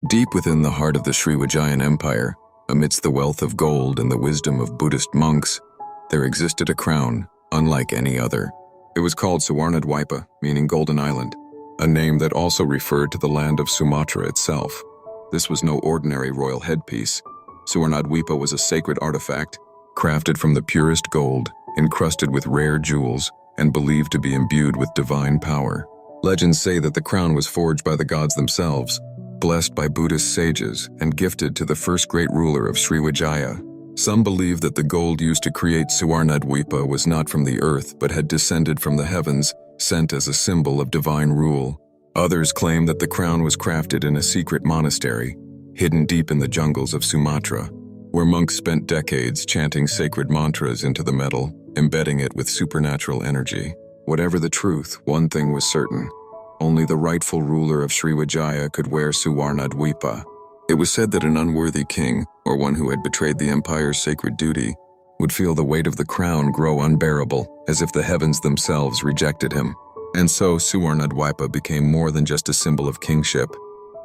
Deep within the heart of the Sriwijayan Empire, amidst the wealth of gold and the wisdom of Buddhist monks, there existed a crown unlike any other. It was called Suwarnadwipa, meaning Golden Island, a name that also referred to the land of Sumatra itself. This was no ordinary royal headpiece. Suwarnadwipa was a sacred artifact, crafted from the purest gold, encrusted with rare jewels, and believed to be imbued with divine power. Legends say that the crown was forged by the gods themselves, blessed by Buddhist sages, and gifted to the first great ruler of Sriwijaya. Some believe that the gold used to create Suwarnadwipa was not from the earth but had descended from the heavens, sent as a symbol of divine rule. Others claim that the crown was crafted in a secret monastery, hidden deep in the jungles of Sumatra, where monks spent decades chanting sacred mantras into the metal, embedding it with supernatural energy. Whatever the truth, one thing was certain. Only the rightful ruler of Sriwijaya could wear Suwarnadwipa. It was said that an unworthy king, or one who had betrayed the empire's sacred duty, would feel the weight of the crown grow unbearable, as if the heavens themselves rejected him. And so Suwarnadwipa became more than just a symbol of kingship.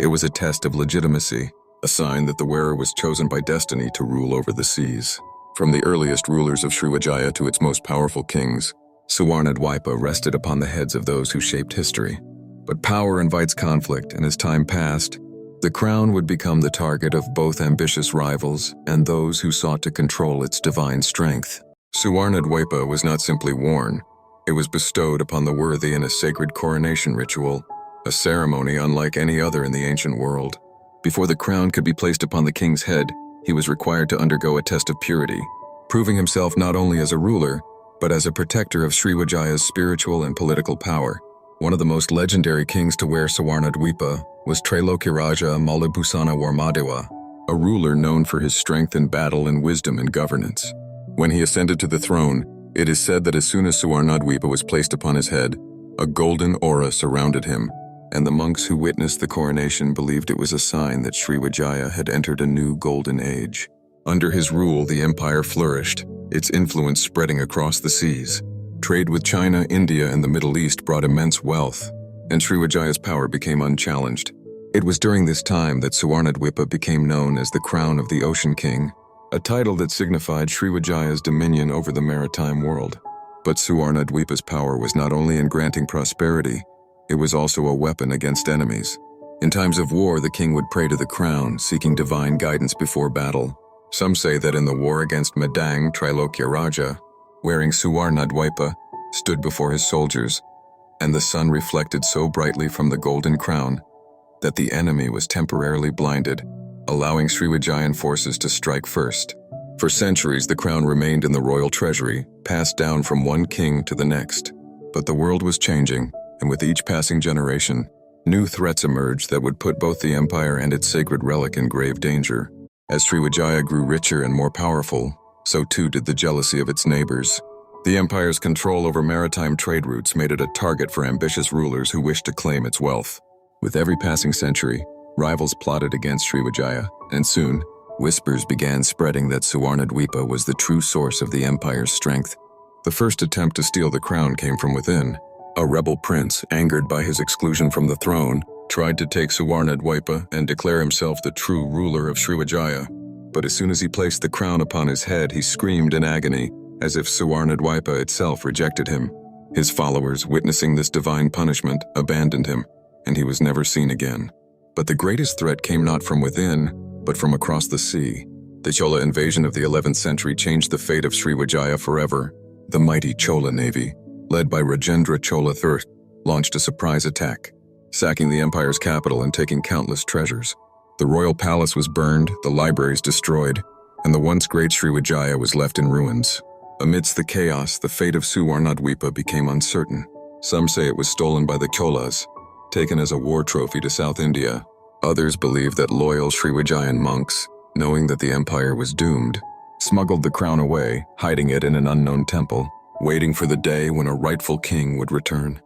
It was a test of legitimacy, a sign that the wearer was chosen by destiny to rule over the seas. From the earliest rulers of Sriwijaya to its most powerful kings, Suwarnadwipa rested upon the heads of those who shaped history. But power invites conflict, and as time passed, the crown would become the target of both ambitious rivals and those who sought to control its divine strength. Suwarnadwipa was not simply worn, it was bestowed upon the worthy in a sacred coronation ritual, a ceremony unlike any other in the ancient world. Before the crown could be placed upon the king's head, he was required to undergo a test of purity, proving himself not only as a ruler, but as a protector of Sriwijaya's spiritual and political power. One of the most legendary kings to wear Suwarnadwipa was Sriwijaya Malabhusana Warmadewa, a ruler known for his strength in battle and wisdom in governance. When he ascended to the throne, it is said that as soon as Suwarnadwipa was placed upon his head, a golden aura surrounded him, and the monks who witnessed the coronation believed it was a sign that Sriwijaya had entered a new golden age. Under his rule, the empire flourished, its influence spreading across the seas. Trade with China, India, and the Middle East brought immense wealth, and Sriwijaya's power became unchallenged. It was during this time that Suwarnadwipa became known as the Crown of the Ocean King, a title that signified Sriwijaya's dominion over the maritime world. But Suwarnadwipa's power was not only in granting prosperity, it was also a weapon against enemies. In times of war, the king would pray to the crown, seeking divine guidance before battle. Some say that in the war against Madang, Sriwijaya, wearing Suwarnadwipa, stood before his soldiers, and the sun reflected so brightly from the golden crown that the enemy was temporarily blinded, allowing Sriwijayan forces to strike first. For centuries, the crown remained in the royal treasury, passed down from one king to the next. But the world was changing, and with each passing generation, new threats emerged that would put both the empire and its sacred relic in grave danger. As Sriwijaya grew richer and more powerful, so too did the jealousy of its neighbors. The empire's control over maritime trade routes made it a target for ambitious rulers who wished to claim its wealth. With every passing century, rivals plotted against Sriwijaya, and soon, whispers began spreading that Suwarnadwipa was the true source of the empire's strength. The first attempt to steal the crown came from within. A rebel prince, angered by his exclusion from the throne, tried to take Suwarnadwipa and declare himself the true ruler of Sriwijaya. But as soon as he placed the crown upon his head, he screamed in agony, as if Suwarnadwipa itself rejected him. His followers, witnessing this divine punishment, abandoned him, and he was never seen again. But the greatest threat came not from within, but from across the sea. The Chola invasion of the 11th century changed the fate of Sriwijaya forever. The mighty Chola navy, led by Rajendra Chola III, launched a surprise attack, sacking the empire's capital and taking countless treasures. The royal palace was burned, the libraries destroyed, and the once great Sriwijaya was left in ruins. Amidst the chaos, the fate of Suwarnadwipa became uncertain. Some say it was stolen by the Cholas, taken as a war trophy to South India. Others believe that loyal Sriwijayan monks, knowing that the empire was doomed, smuggled the crown away, hiding it in an unknown temple, waiting for the day when a rightful king would return.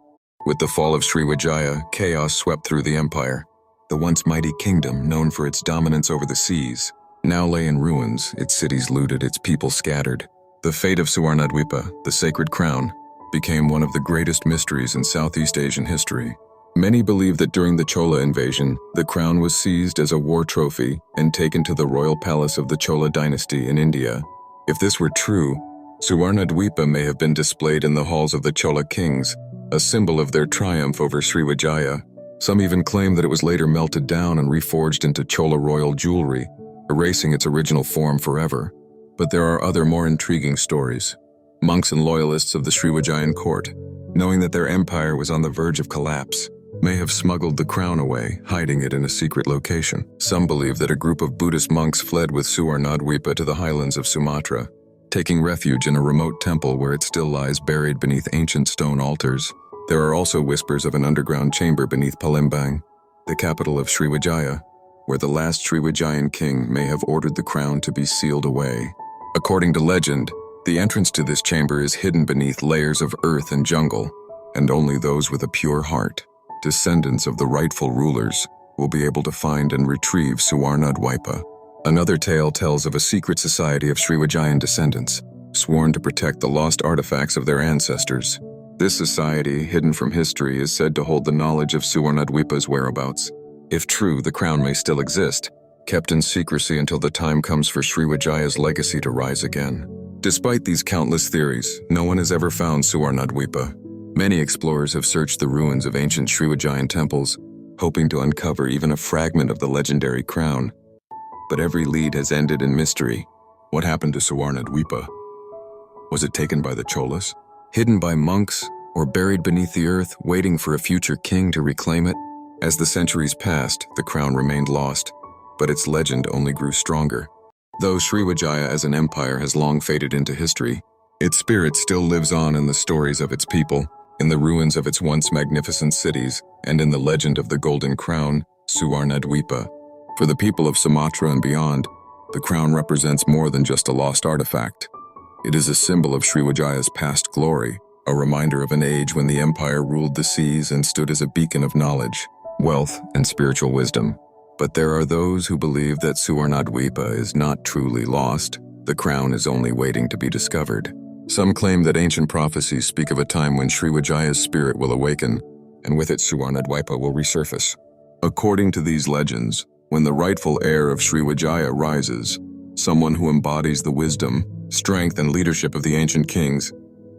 With the fall of Sriwijaya, chaos swept through the empire. The once mighty kingdom, known for its dominance over the seas, now lay in ruins, its cities looted, its people scattered. The fate of Suwarnadwipa, the sacred crown, became one of the greatest mysteries in Southeast Asian history. Many believe that during the Chola invasion, the crown was seized as a war trophy and taken to the royal palace of the Chola dynasty in India. If this were true, Suwarnadwipa may have been displayed in the halls of the Chola kings, a symbol of their triumph over Sriwijaya. Some even claim that it was later melted down and reforged into Chola royal jewelry, erasing its original form forever. But there are other more intriguing stories. Monks and loyalists of the Srivijayan court, knowing that their empire was on the verge of collapse, may have smuggled the crown away, hiding it in a secret location. Some believe that a group of Buddhist monks fled with Suwarnadwipa to the highlands of Sumatra, taking refuge in a remote temple where it still lies buried beneath ancient stone altars. There are also whispers of an underground chamber beneath Palembang, the capital of Sriwijaya, where the last Srivijayan king may have ordered the crown to be sealed away. According to legend, the entrance to this chamber is hidden beneath layers of earth and jungle, and only those with a pure heart, descendants of the rightful rulers, will be able to find and retrieve Suwarnadwipa. Another tale tells of a secret society of Srivijayan descendants, sworn to protect the lost artifacts of their ancestors. This society, hidden from history, is said to hold the knowledge of Suwarnadwipa's whereabouts. If true, the crown may still exist, kept in secrecy until the time comes for Srivijaya's legacy to rise again. Despite these countless theories, no one has ever found Suwarnadwipa. Many explorers have searched the ruins of ancient Srivijayan temples, hoping to uncover even a fragment of the legendary crown. But every lead has ended in mystery. What happened to Suwarnadwipa? Was it taken by the Cholas, hidden by monks, or buried beneath the earth, waiting for a future king to reclaim it? As the centuries passed, the crown remained lost, but its legend only grew stronger. Though Sriwijaya as an empire has long faded into history, its spirit still lives on in the stories of its people, in the ruins of its once magnificent cities, and in the legend of the Golden Crown, Suwarnadwipa. For the people of Sumatra and beyond, the crown represents more than just a lost artifact. It is a symbol of Srivijaya's past glory, a reminder of an age when the empire ruled the seas and stood as a beacon of knowledge, wealth, and spiritual wisdom. But there are those who believe that Suwarnadwipa is not truly lost. The crown is only waiting to be discovered. Some claim that ancient prophecies speak of a time when Srivijaya's spirit will awaken, and with it Suwarnadwipa will resurface. According to these legends, when the rightful heir of Sriwijaya rises, someone who embodies the wisdom, strength, and leadership of the ancient kings,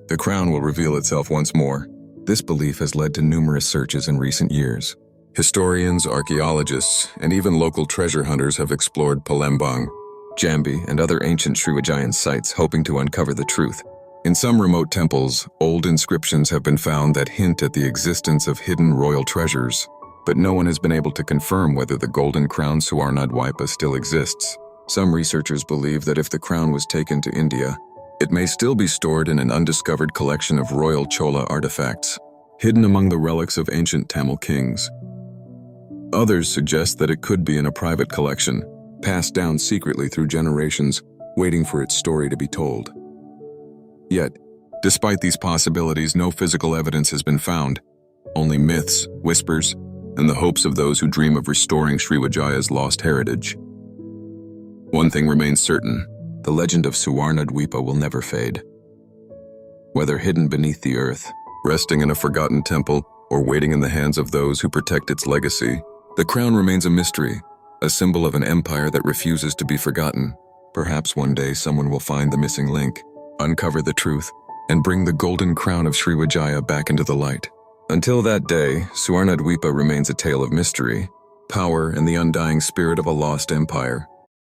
the crown will reveal itself once more. This belief has led to numerous searches in recent years. Historians, archaeologists, and even local treasure hunters have explored Palembang, Jambi, and other ancient Srivijayan sites hoping to uncover the truth. In some remote temples, old inscriptions have been found that hint at the existence of hidden royal treasures, but no one has been able to confirm whether the Golden Crown Suwarnadwipa still exists. Some researchers believe that if the crown was taken to India, it may still be stored in an undiscovered collection of royal Chola artifacts, hidden among the relics of ancient Tamil kings. Others suggest that it could be in a private collection, passed down secretly through generations, waiting for its story to be told. Yet, despite these possibilities, no physical evidence has been found, only myths, whispers, and the hopes of those who dream of restoring Srivijaya's lost heritage. One thing remains certain: the legend of Suwarnadwipa will never fade. Whether hidden beneath the earth, resting in a forgotten temple, or waiting in the hands of those who protect its legacy, the crown remains a mystery, a symbol of an empire that refuses to be forgotten. Perhaps one day someone will find the missing link, uncover the truth, and bring the golden crown of Sriwijaya back into the light. Until that day, Suwarnadwipa remains a tale of mystery, power, and the undying spirit of a lost empire.